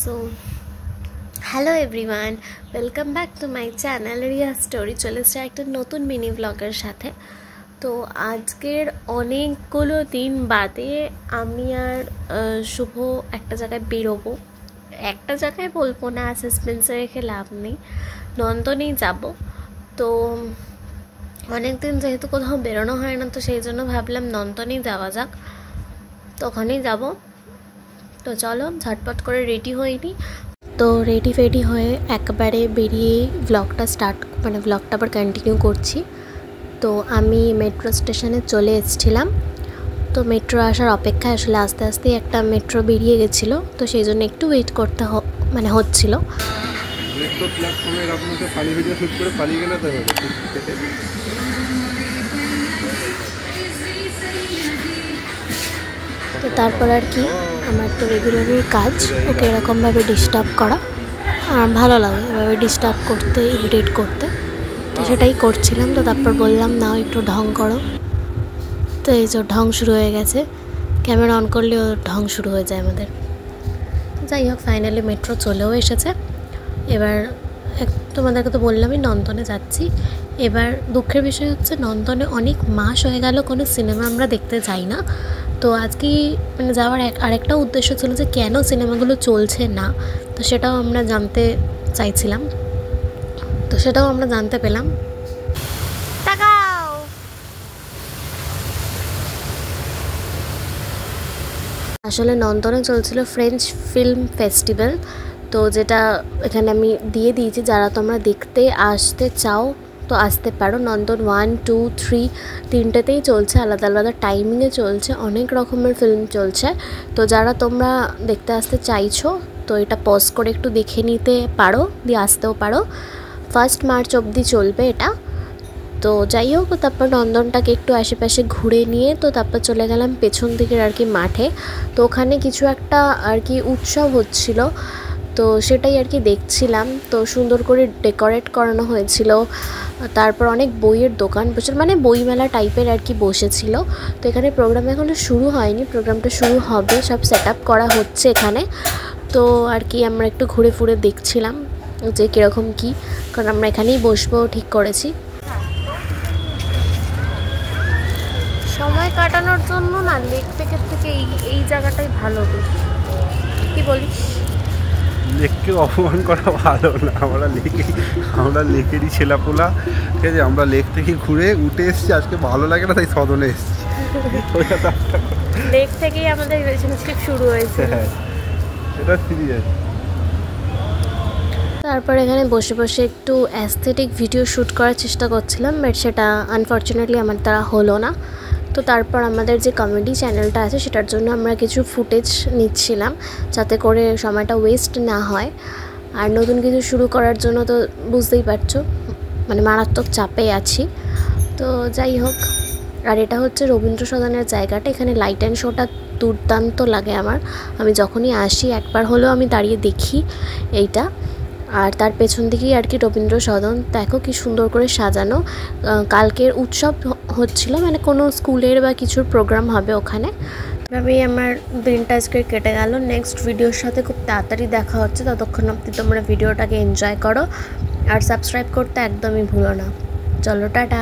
So hello everyone, welcome back to my channel Riya story. চলে এসেছে একটা নতুন মিনি ব্লগের সাথে। তো আজকের অনেকগুলো দিন বাদে আমি আর শুভ একটা জায়গায় বেরোবো। একটা জায়গায় বলবো না, সাসপেন্সে রেখে লাভ নেই, নন্দনেই যাব। তো অনেকদিন যেহেতু কোথাও বেরোনো হয় না, তো সেই জন্য ভাবলাম নন্দনেই যাওয়া যাক, তো ওখানেই যাব। তো চলো ঝটপট করে রেডি হইনি। তো রেডি ফেডি হয়ে একবারে বেরিয়ে ব্লগটা আবার কন্টিনিউ করছি। তো আমি মেট্রো স্টেশনে চলে এসেছিলাম। তো মেট্রো আসার অপেক্ষায় আসলে আস্তে আস্তে একটা মেট্রো বেরিয়ে গেছিলো, তো সেই জন্য একটু ওয়েট করতে হচ্ছিল। তো তারপর আর কি, আমার তো রেগুলারই কাজ ওকে এরকমভাবে ডিস্টার্ব করা, আর ভালো লাগে এভাবে ডিস্টার্ব করতে, ইরিটেট করতে। তো সেটাই করছিলাম। তো তারপর বললাম নাও একটু ঢং করো। তো এই যে ঢং শুরু হয়ে গেছে, ক্যামেরা অন করলেও ঢং শুরু হয়ে যায় আমাদের। যাই হোক, ফাইনালি মেট্রো চলেও এসেছে। এবার তোমাদেরকে তো বললামই নন্দনে যাচ্ছি। এবার দুঃখের বিষয় হচ্ছে, নন্দনে অনেক মাস হয়ে গেল কোনো সিনেমা আমরা দেখতে যাই না। তো আজকে যাওয়ার আরেকটা উদ্দেশ্য ছিল যে কেন সিনেমাগুলো চলছে না, তো সেটাও আমরা জানতে চাইছিলাম। তো সেটাও আমরা জানতে পেলাম। আসলে নন্দনে চলছিল ফ্রেঞ্চ ফিল্ম ফেস্টিভ্যাল, তো যেটা এখানে আমি দিয়ে দিয়েছি, যারা তোমরা দেখতে আসতে চাও তো আসতে পারো। নন্দন 1, 2, 3 তিনটেতেই চলছে, আলাদা আলাদা টাইমিংয়ে চলছে, অনেক রকমের ফিল্ম চলছে। তো যারা তোমরা দেখতে আসতে চাইছো, তো এটা পজ করে একটু দেখে নিতে পারো, দিয়ে আসতেও পারো। 1 মার্চ অবধি চলবে এটা। তো যাই হোক, তারপর নন্দনটাকে একটু আশেপাশে ঘুরে নিয়ে তো তারপর চলে গেলাম পেছন দিকের আর কি মাঠে। তো ওখানে কিছু একটা আর কি উৎসব হচ্ছিল, তো সেটাই আর কি দেখছিলাম। তো সুন্দর করে ডেকোরেট করানো হয়েছিল। তারপর অনেক বইয়ের দোকান বসেছিল, মানে বইমেলা টাইপের আর কি বসেছিল। তো এখানে প্রোগ্রাম এখনও শুরু হয়নি, প্রোগ্রামটা শুরু হবে, সব সেট আপ করা হচ্ছে এখানে। তো আর কি আমরা একটু ঘুরে ফুরে দেখছিলাম যে কীরকম কী, কারণ আমরা এখানেই বসবো ঠিক করেছি। সময় কাটানোর জন্য না লেক থেকে এই জায়গাটাই ভালো। কি বলিস? লেককে অপমান করা ভালো না, আমরা লেকেরই ছেলাপোলা, ঠিক আছে? আমরা লেক থেকে ঘুরে উঠে এসেছি, আজকে ভালো লাগে না তাই সদনে এসেছি। লেক থেকেই আমাদের রিলেশনশিপ শুরু হয়েছে। হ্যাঁ, এটা সিরিয়াস। তারপর এখানে বসে বসে একটু অ্যাস্থেটিক ভিডিও শ্যুট করার চেষ্টা করছিলাম, বাট সেটা আনফর্চুনেটলি আমার দ্বারা হলো না। তো তারপর আমাদের যে কমেডি চ্যানেলটা আছে সেটার জন্য আমরা কিছু ফুটেজ নিচ্ছিলাম, যাতে করে সময়টা ওয়েস্ট না হয়। আর নতুন কিছু শুরু করার জন্য তো বুঝতেই পারছো, মানে মারাত্মক চাপে আছি। তো যাই হোক, আর এটা হচ্ছে রবীন্দ্র সদনের জায়গাটা, এখানে লাইট অ্যান্ড শোটা দুর্দান্ত লাগে আমার। আমি যখনই আসি একবার হলেও আমি দাঁড়িয়ে দেখি এইটা। আর তার পেছন দিকেই আর কি রবীন্দ্র সদন, দেখো কি সুন্দর করে সাজানো। কালকের উৎসব হচ্ছিল, মানে কোনো স্কুলের বা কিছুর প্রোগ্রাম হবে ওখানে। এভাবেই আমার দিনটা আজকে কেটে গেল। নেক্সট ভিডিওর সাথে খুব তাড়াতাড়ি দেখা হচ্ছে, ততক্ষণ অবধি তোমরা ভিডিওটাকে এনজয় করো আর সাবস্ক্রাইব করতে একদমই ভুলো না। চলো টাটা।